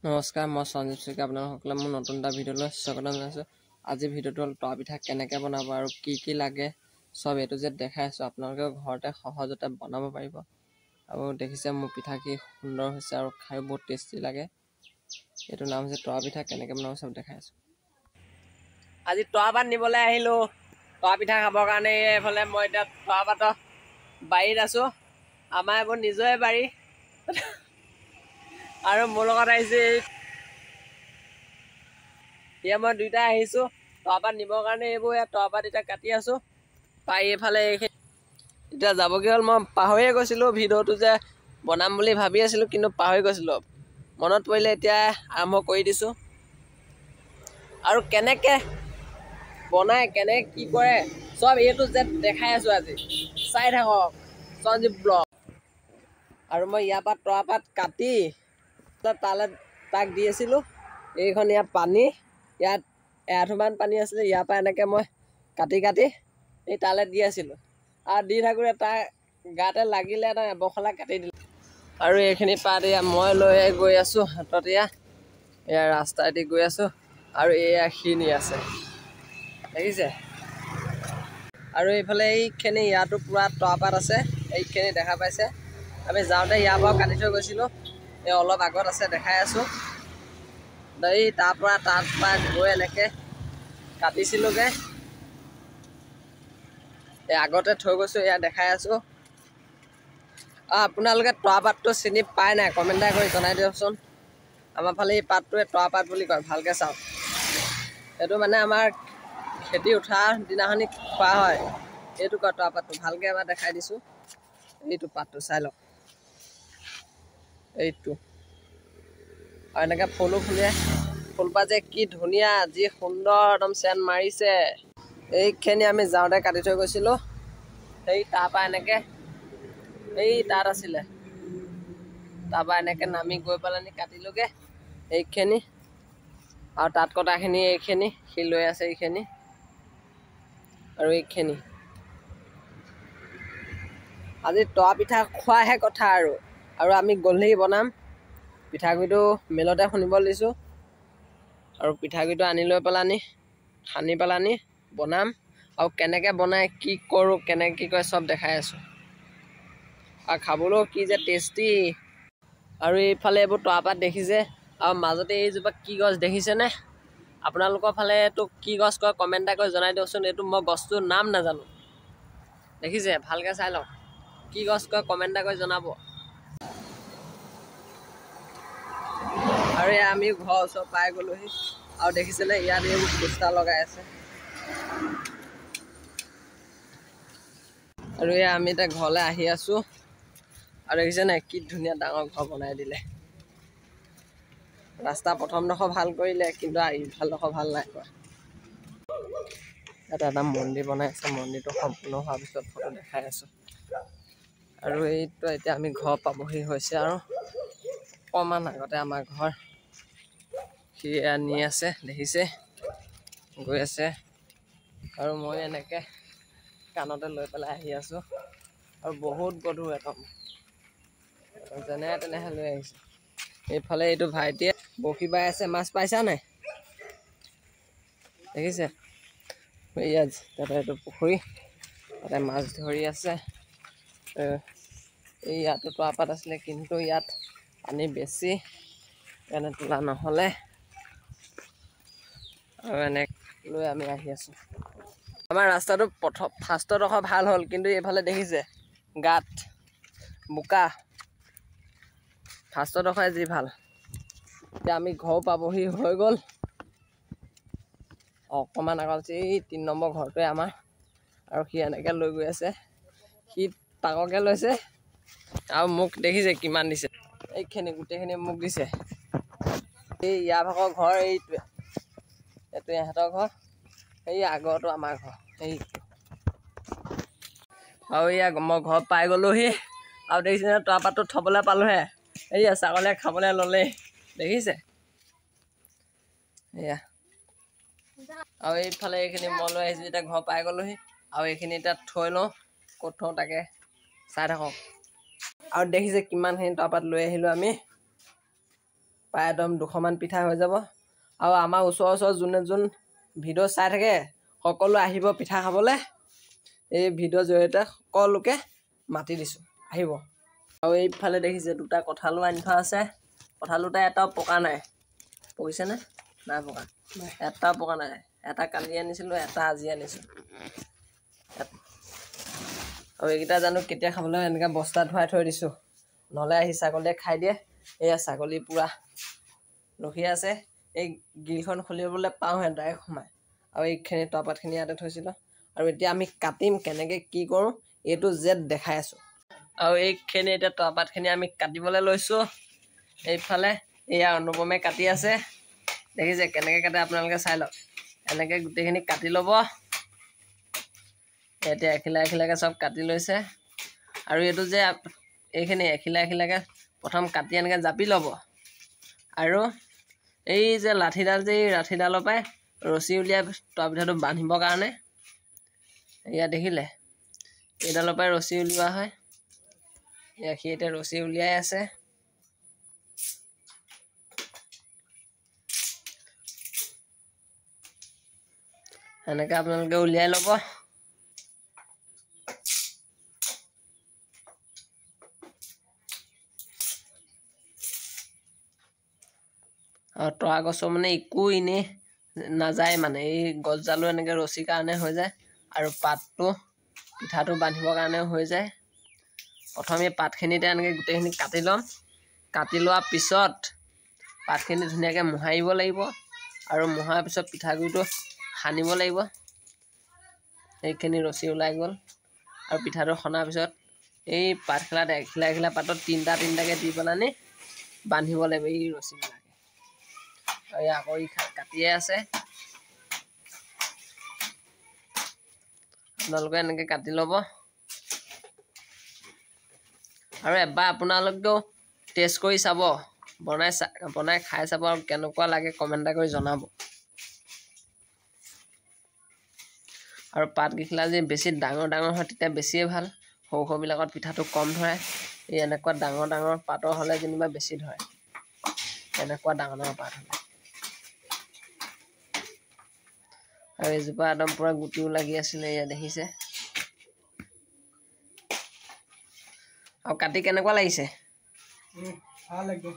নমস্কাৰ, মই সঞ্জীৱ শইকীয়া। আপোনালোকসকলে মোৰ নতুন এটা ভিডিঅ'লৈ স্বাগতম জনাইছোঁ। আজি ভিডিঅ'টো হ'ল তৰা পিঠা কেনেকৈ বনাব আৰু কি লাগে চব এইটো যে দেখাই আছোঁ। আপোনালোকে ঘৰতে সহজতে বনাব পাৰিব। আৰু দেখিছে মোৰ পিঠা কি সুন্দৰ হৈছে আৰু খাই বহুত টেষ্টি লাগে। এইটো নাম হৈছে তৰা পিঠা। কেনেকৈ বনাব চব দেখাই আছোঁ। আজি তৰাপাত নিবলৈ আহিলোঁ তৰা পিঠা খাবৰ কাৰণে। এইফালে মই এতিয়া তৰাপাতৰ বাৰীত আছোঁ। আমাৰ এইবোৰ নিজৰে বাৰী আৰু মোৰ লগত আহিছে মই দুইটাই আহিছোঁ তৰাপাত নিবৰ কাৰণে। এইবোৰ তৰাপাত এতিয়া কাটি আছোঁ। পাই এইফালে এতিয়া যাবগৈ হ'ল। মই পাহৰিয়ে গৈছিলোঁ ভিডিঅ'টো যে বনাম বুলি ভাবি আছিলোঁ, কিন্তু পাহৰি গৈছিলোঁ। মনত পৰিলে এতিয়া আৰম্ভ কৰি দিছোঁ। আৰু কেনেকৈ বনাই কেনেকৈ কি কৰে চব এইটো যে দেখাই আছোঁ। আজি চাই থাকক সঞ্জীৱ ব্লগ। আৰু মই ইয়াৰ পৰা তৰাপাত কাটি তাক দি আছিলোঁ। এইখন ইয়াত পানী, ইয়াত এআঁঠুমান পানী আছিলে। ইয়াৰ পৰা এনেকৈ মই কাটি এই তালৈ দি আছিলোঁ। আৰু দি থাকোঁতে তাৰ গাতে লাগিলে এটা এবখলা কাটি দিলে। আৰু এইখিনি পাত এয়া মই লৈ গৈ আছোঁ হাতত। এয়া ৰাস্তাইদি গৈ আছোঁ আৰু এয়া খিনি আছে দেখিছে। আৰু এইফালে এইখিনি ইয়াতো পূৰা তৰাপাত আছে। এইখিনি দেখা পাইছে। আমি যাওঁতে ইয়াৰ পৰাও কাটি থৈ গৈছিলোঁ। এই অলপ আগত আছে দেখাই আছোঁ। এই তাৰ পৰা গৈ এনেকৈ কাটিছিলোঁগৈ। এই আগতে থৈ গৈছোঁ, এয়া দেখাই আছোঁ। আপোনালোকে তৰাপাতটো চিনি পায় নাই কমেণ্ট এটা কৰি জনাই দিয়কচোন। আমাৰ ফালে এই পাতটোৱে তৰাপাত বুলি কয়। ভালকৈ চাওক, এইটো মানে আমাৰ খেতি উঠাৰ দিনাখনি খোৱা হয়। এইটো কয় তৰাপাতটো। ভালকৈ এবাৰ দেখাই দিছোঁ। এইটো পাতটো চাই লওক, এইটো। আৰু এনেকৈ ফুলো ফুলে। ফুলপাহ যে কি ধুনীয়া, যি সুন্দৰ একদম চেন মাৰিছে। এইখিনি আমি যাওঁতে কাটি থৈ গৈছিলোঁ। সেই তাৰপৰা এনেকৈ এই তাত আছিলে, তাৰপৰা এনেকৈ নামি গৈ পেলাই কাটিলোঁগৈ এইখিনি। আৰু তাত কটাখিনি এইখিনি সি লৈ আছে এইখিনি। আৰু এইখিনি আজি তৰা পিঠা খোৱাহে কথা। আৰু আমি গধূলি বনাম। পিঠাগুড়িটো মিলতে খুন্দিবলৈ দিছোঁ। আৰু পিঠাগুড়িটো আনি লৈ পেলানি সানি পেলানি বনাম। আৰু কেনেকৈ বনাই কি কৰোঁ কেনেকৈ কি কৰে চব দেখাই আছোঁ। আৰু খাবলৈও কি যে টেষ্টি। আৰু এইফালে এইবোৰ তৰাপাত দেখিছে। আৰু মাজতে এইজোপা কি গছ দেখিছেনে? আপোনালোকৰ ফালে এইটো কি গছ কয় কমেণ্ট এটা কৰি জনাই দিয়কচোন। এইটো মই গছটোৰ নাম নাজানো। দেখিছে, ভালকৈ চাই লওক। কি গছ কয় কমেণ্ট এটা কৰি জনাব। আৰু এয়া আমি ঘৰৰ ওচৰ পাই গ'লোহি। আৰু দেখিছেনে ইয়াত এইবোৰ পোষ্টাৰ লগাই আছে। আৰু এয়া আমি এতিয়া ঘৰলৈ আহি আছোঁ। আৰু দেখিছেনে কি ধুনীয়া ডাঙৰ ঘৰ বনাই দিলে। ৰাস্তা প্ৰথমডোখৰ ভাল কৰিলে, কিন্তু ইফালডোখৰ ভাল নাই কৰা। ইয়াত এটা মন্দিৰ বনাই আছে। মন্দিৰটো সম্পূৰ্ণ হোৱাৰ পিছত ফটো দেখাই আছোঁ। আৰু এইটো এতিয়া আমি ঘৰ পাবহি হৈছে। আৰু অকণমান আগতে আমাৰ ঘৰ সি নি আছে দেখিছে, গৈ আছে। আৰু মই এনেকৈ কাণতে লৈ পেলাই আহি আছোঁ। আৰু বহুত গধুৰ একদম যেনে তেনেহে লৈ আহিছোঁ। এইফালে এইটো ভাইটিয়ে বৰশী বাই আছে। মাছ পাইছা নাই? দেখিছে ইয়াত তাতে এইটো পুখুৰী, তাতে মাছ ধৰি আছে। এই ইয়াতো তৰাপাত আছিলে, কিন্তু ইয়াত পানী বেছি এনে তোলা নহ'লে। আৰু এনেকৈ লৈ আমি আহি আছোঁ। আমাৰ ৰাস্তাটো ফাৰ্ষ্টৰডোখৰ ভাল হ'ল, কিন্তু এইফালে দেখিছে গাঁত বোকা। ফাৰ্ষ্টৰডোখৰে যি ভাল। এতিয়া আমি ঘৰ পাবহি হৈ গ'ল। অকণমান আগত এই 3 নম্বৰ ঘৰটোৱে আমাৰ। আৰু সি এনেকৈ লৈ গৈ আছে। সি তাকৰকৈ লৈছে আৰু মোক দেখিছে কিমান দিছে। এইখিনি গোটেইখিনি মোক দিছে। এই ইয়াৰ ভাগৰ ঘৰ এইটোৱে। এইটো ইহঁতৰ ঘৰ। এই আগৰটো আমাৰ ঘৰ। সেইটো আৰু এয়া মই ঘৰ পাই গ'লোহি। আৰু দেখিছে তৰাপাতটো থ'বলৈ পালোঁহে। এইয়া ছাগলীয়ে খাবলৈ ল'লেই দেখিছে। এয়া আৰু এইফালে এইখিনি মই লৈ আহিছোঁ। এতিয়া ঘৰ পাই গ'লোহি। আৰু এইখিনি এতিয়া থৈ লওঁ, ক'ত থওঁ তাকে চাই থাকক। আৰু দেখিছে কিমানখিনি তৰাপাত লৈ আহিলোঁ আমি। প্ৰায় একদম 200 মান পিঠা হৈ যাব। আৰু আমাৰ ওচৰৰ যোন ভিডিঅ' চাই থাকে সকলো আহিব পিঠা খাবলৈ। এই ভিডিঅ'ৰ জৰিয়তে সকলোকে মাতি দিছোঁ, আহিব। আৰু এইফালে দেখিছে 2টা কঁঠালো আনি থোৱা আছে। কঁঠাল দুটা এটাও পকা নাই, পকিছেনে? নাই পকা, এটাও পকা নাই। এটা কালি আনিছিলোঁ, এটা আজি আনিছোঁ। আৰু এইকেইটা জানো কেতিয়া খাবলৈ এনেকৈ বস্তাত ভৰাই থৈ দিছোঁ, নহ'লে আহি ছাগলীয়ে খাই দিয়ে। এয়া ছাগলী পূৰা ৰখি আছে। এই গ্ৰিলখন খুলিবলৈ পাওঁহে ডাইৰেক্ট সোমায়। আৰু এইখিনি তৰাপাতখিনি ইয়াতে থৈছিলোঁ। আৰু এতিয়া আমি কাটিম, কেনেকৈ কি কৰোঁ A to Z দেখাই আছোঁ। আৰু এইখিনি এতিয়া তৰাপাতখিনি আমি কাটিবলৈ লৈছোঁ। এইফালে এয়া অনুপমে কাটি আছে, দেখিছে কেনেকৈ কাটে আপোনালোকে চাই লওক। এনেকৈ গোটেইখিনি কাটি ল'ব। এতিয়া এখিলাকৈ চব কাটি লৈছে। আৰু এইটো যে এইখিনি এখিলাকৈ প্ৰথম কাটি এনেকৈ জাপি ল'ব। আৰু এই যে লাঠিডাল যে এই লাঠিডালৰ পৰাই ৰছী উলিয়াই তৰা পিঠাটো বান্ধিবৰ কাৰণে, এয়া দেখিলে এইডালৰ পৰাই ৰছী উলিওৱা হয়। সি এতিয়া ৰছী উলিয়াই আছে। এনেকৈ আপোনালোকে উলিয়াই ল'ব। আৰু তৰা গছৰ মানে একো এনেই নাযায়, মানে এই গছডালো এনেকৈ ৰছীৰ কাৰণে হৈ যায়। আৰু পাতটো পিঠাটো বান্ধিবৰ কাৰণেও হৈ যায়। প্ৰথমে পাতখিনিতে এনেকৈ গোটেইখিনি কাটি ল'ম। কাটি লোৱাৰ পিছত পাতখিনি ধুনীয়াকৈ মোহাৰিব লাগিব। আৰু মোহাৰ পিছত পিঠাগুড়িটো সানিব লাগিব। এইখিনি ৰছী ওলাই গ'ল। আৰু পিঠাটো সনাৰ পিছত এই পাতখিলাত এখিলা পাতত তিনিটাকৈ দি পেলানি বান্ধিব লাগিব এই ৰছীবিলাকে। আৰু আকৌ কাটিয়ে আছে। আপোনালোকে এনেকৈ কাটি ল'ব। আৰু এবাৰ আপোনালোকেও টেষ্ট কৰি চাব, বনাই খাই চাব, আৰু কেনেকুৱা লাগে কমেণ্ট এটা কৰি জনাব। আৰু পাতকেইখিলা যদি বেছি ডাঙৰ হয় তেতিয়া বেছিয়ে ভাল। সৰুবিলাকত পিঠাটো কম ধৰে। এই এনেকুৱা ডাঙৰ পাতৰ হ'লে যেনিবা বেছি ধৰে। এনেকুৱা ডাঙৰ পাত হ'লে। আৰু এজোপা একদম পূৰা গুটিও লাগি আছিলে, এয়া দেখিছে। আৰু কাটি কেনেকুৱা লাগিছে? ভাল একদম।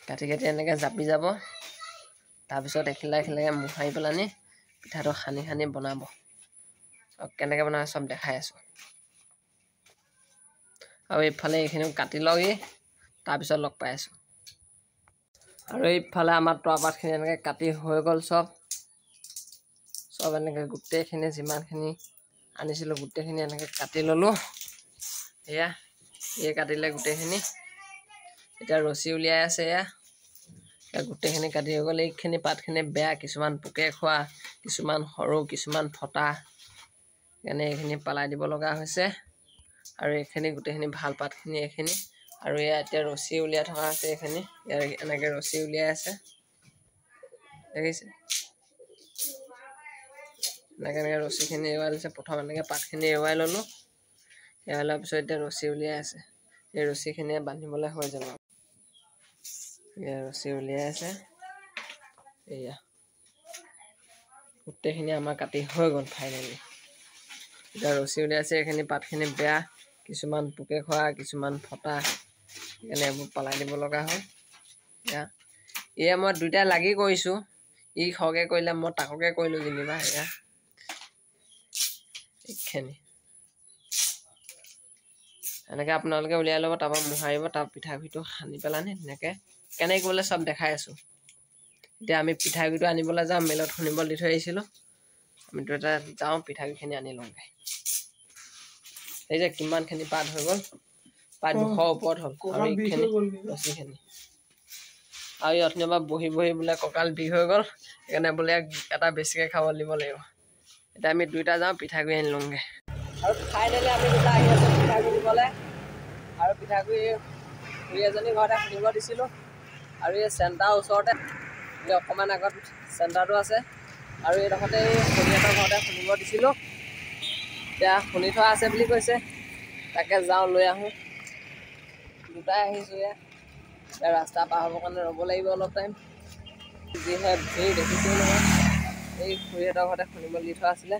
কাটি এনেকৈ জাপি যাব। তাৰপিছত এখিলাকৈ মোহাৰি পেলানি পিঠাটো সানি বনাব। আৰু কেনেকৈ বনাই চব দেখাই আছোঁ। আৰু এইফালে এইখিনিও কাটি লওঁহি, তাৰপিছত লগ পাই আছোঁ। আৰু এইফালে আমাৰ তৰাপাতখিনি এনেকৈ কাটি হৈ গ'ল চব এনেকৈ গোটেইখিনি যিমানখিনি আনিছিলোঁ গোটেইখিনি এনেকৈ কাটি ল'লোঁ। এয়া কাটিলে গোটেইখিনি। এতিয়া ৰছী উলিয়াই আছে। এয়া গোটেইখিনি কাটি হৈ গ'ল। এইখিনি পাতখিনি বেয়া, কিছুমান পোকে খোৱা, কিছুমান সৰু, কিছুমান ফটা, সেইকাৰণে এইখিনি পেলাই দিব লগা হৈছে। আৰু এইখিনি গোটেইখিনি ভাল পাতখিনি এইখিনি। আৰু এতিয়া ৰছী উলিয়াই থকা হৈছে। এইখিনি এনেকৈ ৰছী উলিয়াই আছে, দেখিছে। এনেকৈ ৰছীখিনি এৰুৱাই লৈছে। প্ৰথম এনেকৈ পাতখিনি এৰুৱাই ল'লোঁ। এৰুৱাই লোৱাৰ পিছত এতিয়া ৰছী উলিয়াই আছে। এই ৰছীখিনিয়ে বান্ধিবলৈ হৈ যাব। এয়া ৰছী উলিয়াই আছে। এয়া গোটেইখিনি আমাৰ কাটি হৈ গ'ল ফাইনেলি। এতিয়া ৰছী উলিয়াইছে। এইখিনি পাতখিনি বেয়া, কিছুমান পোকে খোৱা, কিছুমান ফটা, সেইকাৰণে এইবোৰ পেলাই দিব লগা হয়। এয়া মই দুইটাই লাগি কৰিছোঁ। ই সৰহকৈ কৰিলে, মই তাককৈ কৰিলোঁ যেনিবা। এইখিনি এনেকৈ আপোনালোকে উলিয়াই ল'ব, তাৰপৰা মোহাৰিব, তাৰ পিঠাগুড়িটো সানি পেলানি ধুনীয়াকৈ কেনেকৈ কৰিলে চব দেখাই আছোঁ। এতিয়া আমি পিঠাগুড়িটো আনিবলৈ যাওঁ। মেলত খুন্দিবলৈ দি থৈ আহিছিলোঁ। আমি দুটা যাওঁ, পিঠাগুড়িখিনি আনি লওঁগৈ। এই যে কিমানখিনি পাত হৈ গ'ল, প্ৰায় 200 ওপৰত হ'ল। আৰু এইখিনি ৰছীখিনি। আৰু এই অথনিৰ পৰা বহি বোলে কঁকাল বিষ হৈ গ'ল, সেইকাৰণে বোলে এটা বেছিকৈ খাব দিব লাগিব। এতিয়া আমি দুইটা যাওঁ, পিঠাগুড়ি আনি লওঁগৈ। আৰু ফাইনেলি আমি দুটা আহি আছোঁ পিঠাগুড়ি দিবলৈ। আৰু পিঠাগুড়ি খুৰী এজনী ঘৰতে খুন্দিব দিছিলোঁ। আৰু এই চেণ্টাৰৰ ওচৰতে অকণমান আগত চেণ্টাৰটো আছে, আৰু এইডোখৰতে খুৰীহঁতৰ ঘৰতে শুনিব দিছিলোঁ। এতিয়া শুনি থোৱা আছে বুলি কৈছে, তাকে যাওঁ লৈ আহোঁ। দুটাই আহিছোঁ এতিয়া ৰাস্তা পাৰ হ'বৰ কাৰণে ৰ'ব লাগিব অলপ টাইম। যিহে ভিৰ দেখিছোঁ নহয়, এই খুৰীহঁতৰ ঘৰতে শুনিব দি থোৱা আছিলে।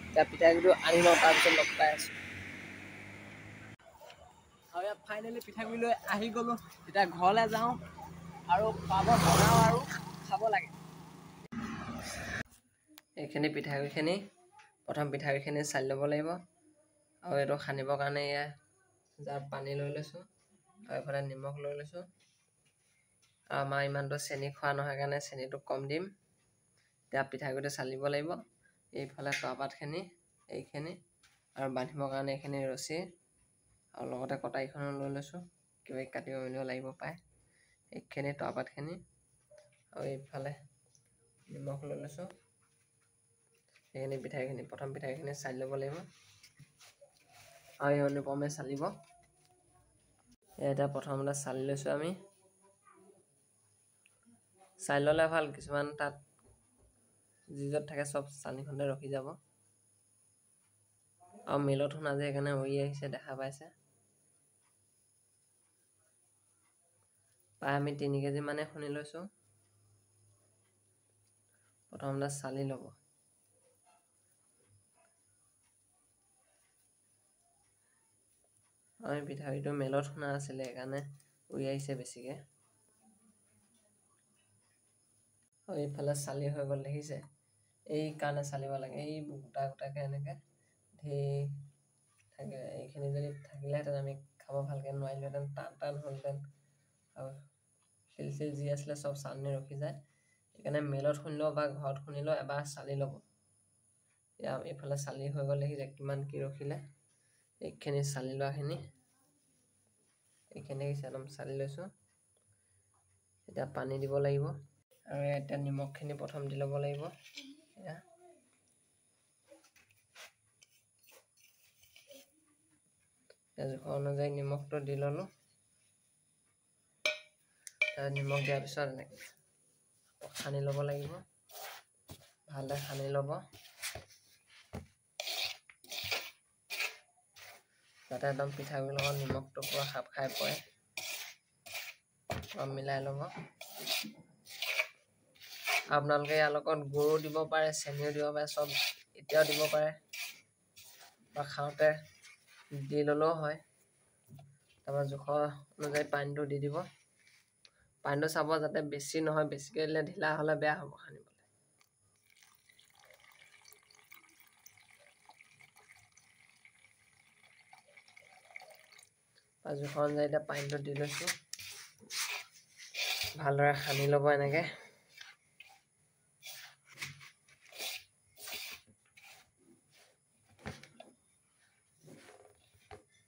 এতিয়া পিঠাগুড়িটো আনি লওঁ, তাৰপিছত লগ পাই আছোঁ। আৰু ইয়াত ফাইনেলি পিঠাগুড়ি লৈ আহি গ'লোঁ। এতিয়া ঘৰলৈ যাওঁ আৰু খোৱা বোৱা বনাওঁ আৰু খাব লাগে। এইখিনি পিঠাগুড়িখিনি প্ৰথম পিঠাগুড়িখিনি চালি ল'ব লাগিব। আৰু এইটো সানিবৰ কাৰণে এয়া জাৰত পানী লৈ লৈছোঁ আৰু এইফালে নিমখ লৈ লৈছোঁ। আৰু আমাৰ ইমানটো চেনি খোৱা নহয় কাৰণে চেনিটো কম দিম। এতিয়া পিঠাগুড়িটো চালিব লাগিব। এইফালে তৰাপাতখিনি, এইখিনি আৰু বান্ধিবৰ কাৰণে এইখিনি ৰছী আৰু লগতে কটাৰীখনো লৈ লৈছোঁ, কিবা কাটিব মেলিব লাগিব পায়। এইখিনি তৰাপাতখিনি আৰু এইফালে নিমখ লৈ লৈছোঁ। সেইখিনি পিঠাগুড়িখিনি প্ৰথম পিঠাগুড়িখিনি চালি ল'ব লাগিব আৰু এই অনুক্ৰমে চালিব। এতিয়া প্ৰথমতে চালি লৈছোঁ আমি। চালি ল'লে ভাল, কিছুমান তাত যি য'ত থাকে চব চালনীখনতে ৰখি যাব। আৰু মিলত শুনা যে সেইকাৰণে উৰি আহিছে দেখা পাইছে। প্ৰায় আমি 3 কেজি মানে শুনি লৈছোঁ। প্ৰথমতে চালি ল'ব। আমি পিঠাগুড়িটো মেলত শুনা আছিলে, সেইকাৰণে উৰি আহিছে বেছিকৈ। আৰু এইফালে চালি হৈ গ'ল দেখিছে। এই কাৰণে চালিব লাগে, এই গোটা গোটাকৈ এনেকৈ ধেৰ থাকে। এইখিনি যদি থাকিলেহেঁতেন আমি খাব ভালকৈ নোৱাৰিলোহেঁতেন, টান টান হ'লহেঁতেন আৰু শিল চিল যি আছিলে চব চালনি ৰখি যায়। সেইকাৰণে মেলত শুনিলেও বা ঘৰত শুনিলেও এবাৰ চালি ল'ব। এতিয়া এইফালে চালি হৈ গ'ল দেখিছে কিমান কি ৰখিলে। এইখিনি চালি লোৱাখিনি, এইখিনি একদম চালি লৈছোঁ। এতিয়া পানী দিব লাগিব আৰু এতিয়া নিমখখিনি প্ৰথম দি ল'ব লাগিব। এতিয়া জোখৰ অনুযায়ী নিমখটো দি ল'লোঁ। নিমখ দিয়াৰ পিছত এনেকৈ সানি ল'ব লাগিব, ভালদৰে সানি ল'ব যাতে একদম পিঠাগুড়িৰ লগত নিমখটো পূৰা খাপ খাই পৰে। অলপ মিলাই ল'ব। আপোনালোকে ইয়াৰ লগত গুৰো দিব পাৰে, চেনিও দিব পাৰে, চব এতিয়াও দিব পাৰে বা খাওঁতে দি ল'লেও হয়। তাৰপৰা জোখৰ অনুযায়ী পানীটো দি দিব। পানীটো চাব যাতে বেছি নহয়, বেছিকৈ দিলে ঢিলা হ'লে বেয়া হ'ব সানিবলৈ। জোখৰ অনুযায়ী এতিয়া পানীটো দি লৈছোঁ। ভালদৰে সানি ল'ব এনেকৈ।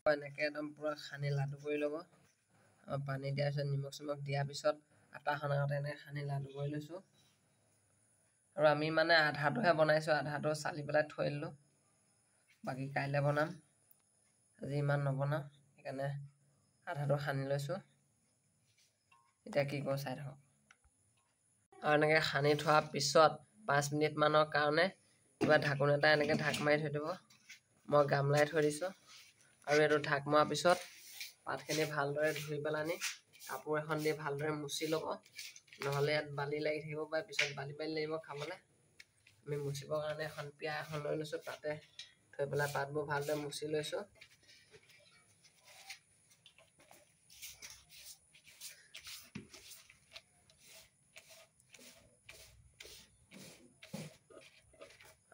এনেকৈ একদম পূৰা সানি লাডু কৰি ল'ব। আৰু পানী দিয়াৰ পিছত নিমখ চিমখ দিয়াৰ পিছত আটা সনাওঁতে এনেকৈ সানি লাডু কৰি লৈছোঁ। আৰু আমি মানে আধাটোহে বনাইছোঁ, আধাটো চালি পেলাই থৈ দিলোঁ। বাকী কাইলৈ বনাম, আজি ইমান নবনাওঁ, সেইকাৰণে আধাটো সানি লৈছোঁ। এতিয়া কি কৰোঁ চাই থাকক। আৰু এনেকৈ সানি থোৱাৰ পিছত 5 মিনিটমানৰ কাৰণে কিবা ঢাকোন এটা এনেকৈ ঢাক মাৰি থৈ দিব। মই গামলাই থৈ দিছোঁ। আৰু এইটো ঢাক মৰাৰ পিছত পাতখিনি ভালদৰে ধুই পেলানি কাপোৰ এখন দি ভালদৰে মুচি ল'ব। নহ'লে ইয়াত বালি লাগি থাকিব পাৰে, পিছত বালি বালি লাগিব খাবলৈ। আমি মুচিবৰ কাৰণে এখন পিয়া এখন লৈ লৈছোঁ, তাতে থৈ পেলাই পাতবোৰ ভালদৰে মুচি লৈছোঁ।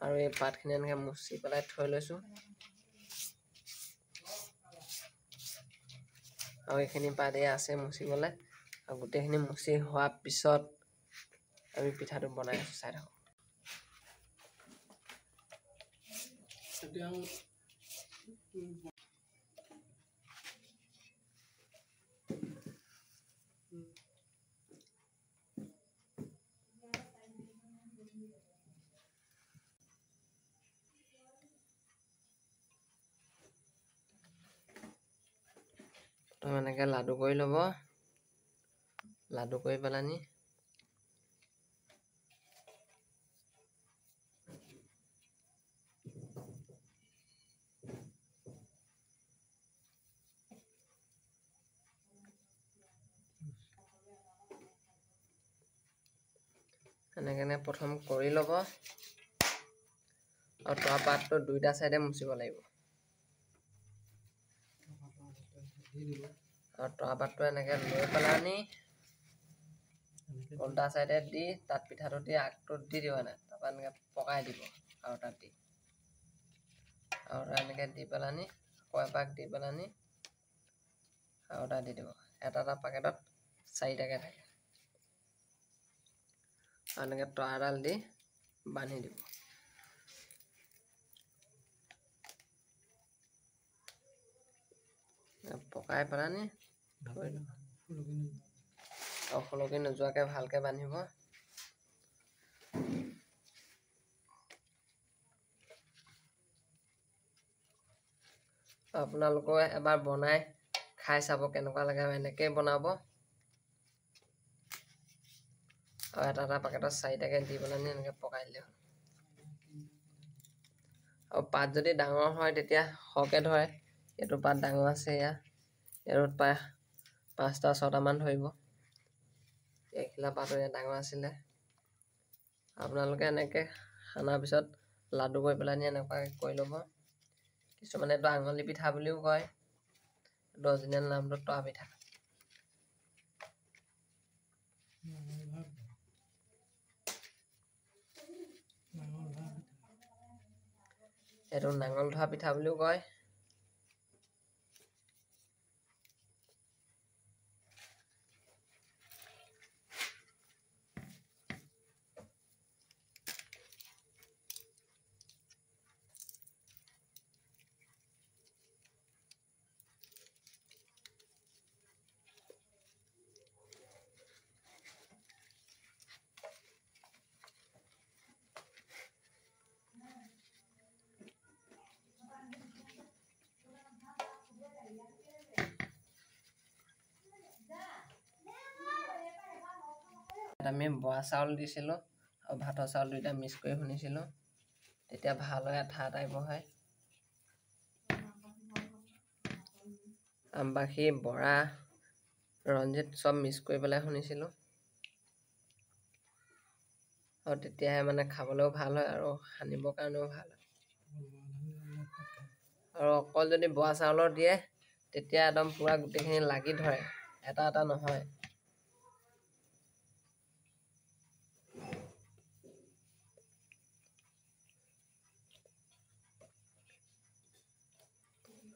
আৰু এই পাতখিনি এনেকৈ মুচি পেলাই থৈ লৈছোঁ। আৰু এইখিনি পাত আছে মুচিবলৈ। আৰু গোটেইখিনি মুচি হোৱাৰ পিছত আমি পিঠাটো বনাই আছোঁ, চাই থাকক। প্ৰথম এনেকৈ লাডু কৰি ল'ব। লাডু কৰি পেলানি এনেকৈ প্ৰথম কৰি ল'ব আৰু তৰা পাতটো দুইটা চাইডে মুচিব লাগিব আৰু তৰা পাতটো এনেকৈ লৈ পেলাই আনি উল্টা চাইডে দি তাত পিঠাটো দি আগটোত দি দিব নাই তাৰপৰা এনেকৈ পকাই দিব আৰু তাত দি আৰু এনেকৈ দি পেলাই আনি আকৌ এপাক দি পেলাই আনি আৰু এটা দি দিব এটা পেকেটত 4টাকৈ থাকে আৰু এনেকৈ তৰাডাল দি বান্ধি দিব পকাই পেলাই আনি থৈ দিব আৰু খলকি নোযোৱাকৈ ভালকৈ বান্ধিব আপোনালোকে এবাৰ বনাই খাই চাব কেনেকুৱা লাগে এনেকৈ বনাব আৰু এটা পেকেটত 4টাকৈ দি পেলাই এনেকৈ পকাই দিলে হ'ল আৰু পাত যদি ডাঙৰ হয় তেতিয়া সৰহকৈ ধৰে এইটো পাত ডাঙৰ আছে ইয়াত প্ৰায় 5টা 6টামান ধৰিব এইখিলা পাতো ডাঙৰ আছিলে আপোনালোকে এনেকৈ সানাৰ পিছত লাডু কৰি পেলাই এনেকুৱাকৈ কৰি ল'ব কিছুমানে এইটো আঙুলি পিঠা বুলিও কয় এইটো অৰিজিনেল নামটো তৰা পিঠা এইটো নাঙল ধোৱা পিঠা বুলিও কয় আমি বৰা চাউল দিছিলোঁ আৰু ভাতৰ চাউল দুইটা মিক্স কৰি শুনিছিলোঁ তেতিয়া ভাল হয় আঠা টাইপৰ হয় আমবাখি বৰা ৰঞ্জিত চব মিক্স কৰি পেলাই শুনিছিলোঁ আৰু তেতিয়াহে মানে খাবলৈও ভাল হয় আৰু সানিবৰ কাৰণেও ভাল হয় আৰু অকল যদি বৰা চাউলৰ দিয়ে তেতিয়া একদম পুৰা গোটেইখিনি লাগি ধৰে এটা এটা নহয়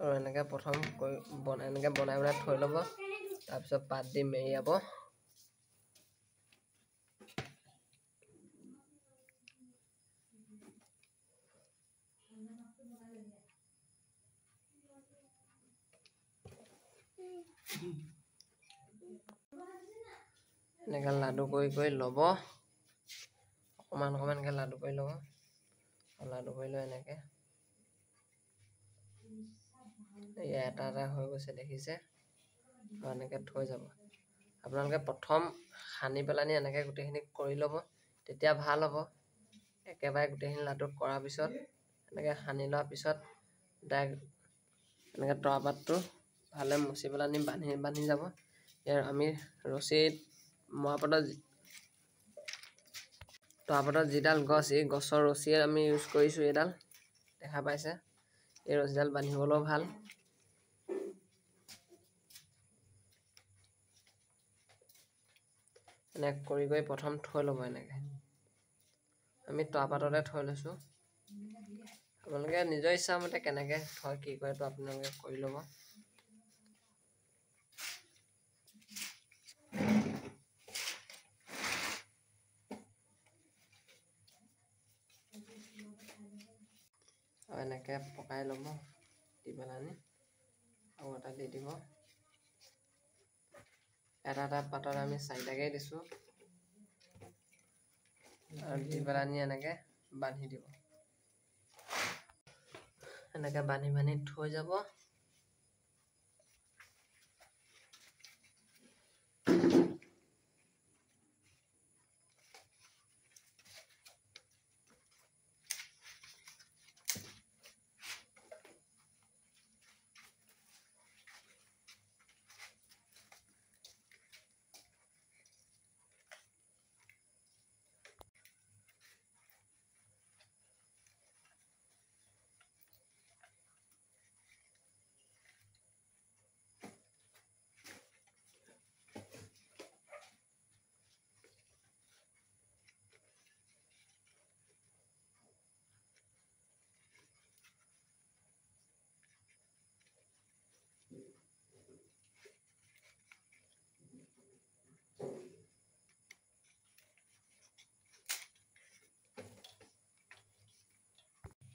আৰু এনেকৈ প্ৰথম এনেকৈ বনাই থৈ ল'ব তাৰপিছত পাত দি মেৰিয়াব এনেকৈ লাডু কৰি ল'ব অকণমান এনেকৈ লাডু কৰি ল'ব লাডু কৰি লৈ এনেকৈ এটা হৈ গৈছে দেখিছে আৰু এনেকৈ থৈ যাব আপোনালোকে প্ৰথম সানি পেলাই এনেকৈ গোটেইখিনি কৰি ল'ব তেতিয়া ভাল হ'ব একেবাৰে গোটেইখিনি লাডু কৰাৰ পিছত এনেকৈ সানি লোৱাৰ পিছত ডাইৰেক্ট এনেকৈ তৰা পাতটো ভালে মুচি পেলাই বান্ধি যাব ইয়াৰ আমি ৰছীত তৰা পাতৰ যিডাল গছ এই গছৰ ৰছীয়ে আমি ইউজ কৰিছোঁ এইডাল দেখা পাইছে এই ৰছীডাল বান্ধিবলৈও ভাল এনেকৈ কৰি প্ৰথম থৈ ল'ব এনেকৈ আমি তৰা পাততে থৈ লৈছোঁ আপোনালোকে নিজৰ ইচ্ছামতে কেনেকৈ থয় কি কৰে তো আপোনালোকে কৰি ল'ব আৰু এনেকৈ পকাই ল'ব দি পেলাই আৰু এটা দি দিব এটা পাতত আমি 4টাকৈ দিছোঁ আৰু দি পেলাই এনেকৈ বান্ধি দিব এনেকৈ বান্ধি থৈ যাব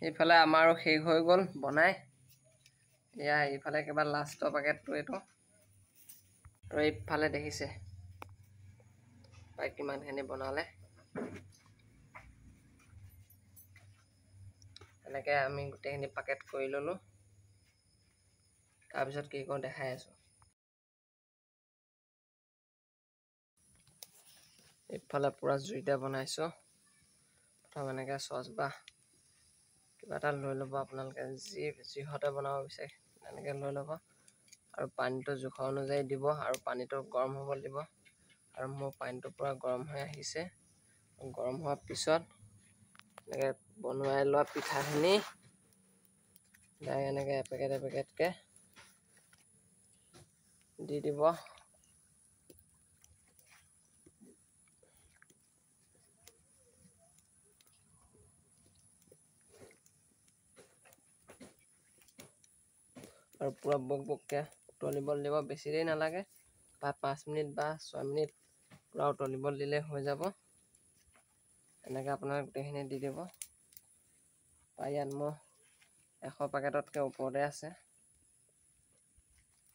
এইফালে আমাৰো শেষ হৈ গ'ল বনাই। এয়া এইফালে কিবা লাষ্টৰ পেকেটটো এইটো, আৰু এইফালে দেখিছে প্ৰায় কিমানখিনি বনালে। এনেকৈ আমি গোটেইখিনি পেকেট কৰি ল'লোঁ। তাৰপিছত কি কৰোঁ দেখাই আছোঁ। এইফালে পূৰা জুইতে বনাইছোঁ। প্ৰথম এনেকৈ চচ বা কিবা এটা লৈ ল'ব আপোনালোকে, যিহতে বনাব বিচাৰে এনেকৈ লৈ ল'ব, আৰু পানীটো জোখৰ অনুযায়ী দিব, আৰু পানীটো গৰম হ'ব দিব। আৰু মোৰ পানীটো পূৰা গৰম হৈ আহিছে। গৰম হোৱাৰ পিছত এনেকৈ বনোৱাই লোৱা পিঠাখিনি এনেকৈ এপেকেট এপেকেটকৈ দি দিব। আৰু পূৰা বক বককৈ উতলিবলৈ দিব, বেছি দেৰি নালাগে, বা 5 মিনিট বা 6 মিনিট পূৰা উতলিবলৈ দিলে হৈ যাব। এনেকৈ আপোনাৰ গোটেইখিনি দি দিব। ইয়াত মোৰ 100 পেকেটতকৈ ওপৰতে আছে।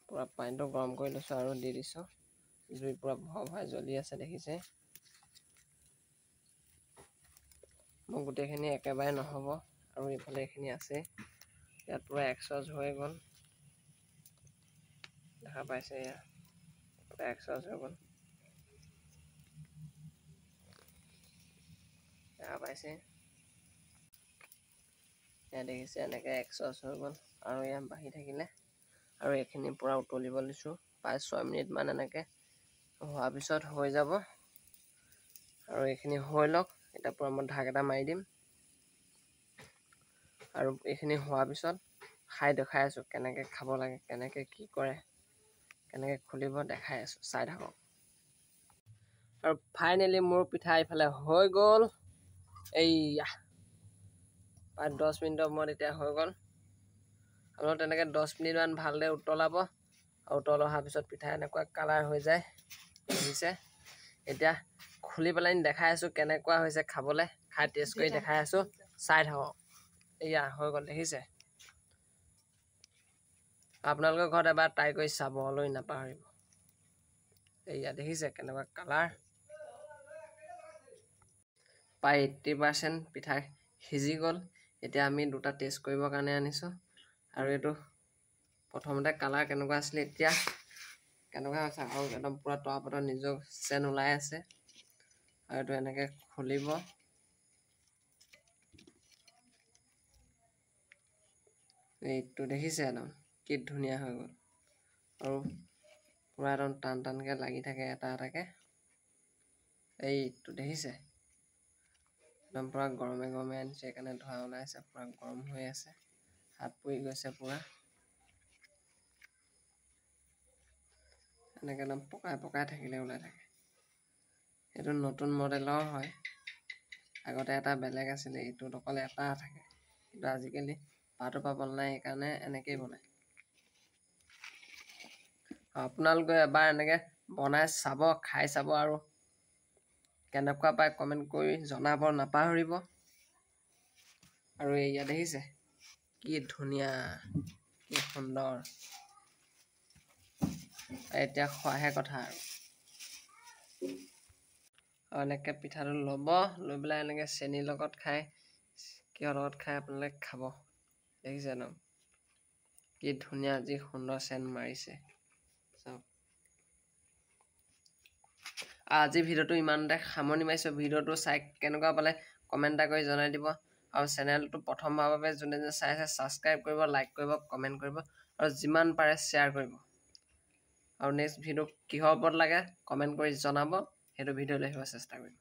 পূৰা পানীটো গৰম কৰি লৈছোঁ আৰু দি দিছোঁ। জুই পূৰা ভৰাই জ্বলি আছে দেখিছে। মোৰ গোটেইখিনি একেবাৰে নহ'ব, আৰু এইফালে এইখিনি আছে। ইয়াত পূৰা 100 হৈ গ'ল, দেখা পাইছে। এয়া পূৰা 100 হৈ গ'ল, দেখা পাইছে। এয়া দেখিছে এনেকৈ 100 হৈ গ'ল, আৰু ইয়াত বাঢ়ি থাকিলে। আৰু এইখিনি পূৰা উতলিব দিছোঁ 5-6 মিনিটমান। এনেকৈ হোৱাৰ পিছত হৈ যাব, আৰু এইখিনি হৈ লওক। এতিয়া পূৰা মই ঢাক এটা মাৰি দিম, আৰু এইখিনি হোৱাৰ পিছত খাই দেখাই আছোঁ কেনেকৈ খাব লাগে, কেনেকৈ কি কৰে, কেনেকৈ খুলিব দেখাই আছোঁ, চাই থাকক। আৰু ফাইনেলি মোৰ পিঠা এইফালে হৈ গ'ল। এইয়া প্ৰায় 10 মিনিটৰ মূৰত এতিয়া হৈ গ'ল। আপোনালোকে তেনেকৈ 10 মিনিটমান ভালদৰে উতলাব, আৰু উতল অহাৰ পিছত পিঠা এনেকুৱা কালাৰ হৈ যায় দেখিছে। এতিয়া খুলি পেলাই দেখাই আছোঁ কেনেকুৱা হৈছে খাবলৈ, খাই টেষ্ট কৰি দেখাই আছোঁ, চাই থাকক। এয়া হৈ গ'ল দেখিছে। আপোনালোকৰ ঘৰত এবাৰ ট্ৰাই কৰি চাবলৈ নাপাহৰিব। এয়া দেখিছে কেনেকুৱা কালাৰ। প্ৰায় 80% পিঠা সিজি গ'ল। এতিয়া আমি দুটা টেষ্ট কৰিবৰ কাৰণে আনিছোঁ, আৰু এইটো প্ৰথমতে কালাৰ কেনেকুৱা আছিলে, এতিয়া কেনেকুৱা হৈছে। আৰু একদম পূৰা তৰাপতৰ নিজৰ চেন ওলাই আছে। আৰু এইটো এনেকৈ খুলিব, এইটো দেখিছে একদম কি ধুনীয়া হৈ গ'ল। আৰু পূৰা একদম টান টানকৈ লাগি থাকে এটা এটাকৈ। এইটো দেখিছে একদম পূৰা গৰমে গৰমে আনিছে, সেইকাৰণে ধোঁৱা ওলাইছে, পূৰা গৰম হৈ আছে, হাত পুৰি গৈছে পূৰা। এনেকৈ একদম পকাই পকাই থাকিলে ওলাই থাকে। এইটো নতুন মডেলৰ হয়, আগতে এটা বেলেগ আছিলে, এইটোত অকল এটা থাকে, কিন্তু আজিকালি পাতো পাবল নাই, সেইকাৰণে এনেকেই বনায়। আপোনালোকে এবাৰ এনেকৈ বনাই চাব, খাই চাব, আৰু কেনেকুৱা পায় কমেণ্ট কৰি জনাব নাপাহৰিব। আৰু এয়া দেখিছে কি ধুনীয়া, কি সুন্দৰ। এতিয়া খোৱাহে কথা। আৰু এনেকৈ পিঠাটো ল'ব, লৈ পেলাই এনেকৈ চেনীৰ লগত খাই, কিহৰ লগত খাই আপোনালোকে খাব। দেখিছে ন কি ধুনীয়া, যি সুন্দৰ চেণ্ট মাৰিছে চাওক। আজি ভিডিঅ'টো ইমানতে সামৰণি মাৰিছোঁ। ভিডিঅ'টো চাই কেনেকুৱা পালে কমেণ্ট এটা কৰি জনাই দিব, আৰু চেনেলটো প্ৰথমবাৰৰ বাবে যোনে যোনে চাই আছে ছাবস্ক্ৰাইব কৰিব, লাইক কৰিব, কমেণ্ট কৰিব, আৰু যিমান পাৰে শ্বেয়াৰ কৰিব। আৰু নেক্সট ভিডিঅ' কিহৰ ওপৰত লাগে কমেণ্ট কৰি জনাব, সেইটো ভিডিঅ' লৈ আহিব চেষ্টা কৰিম।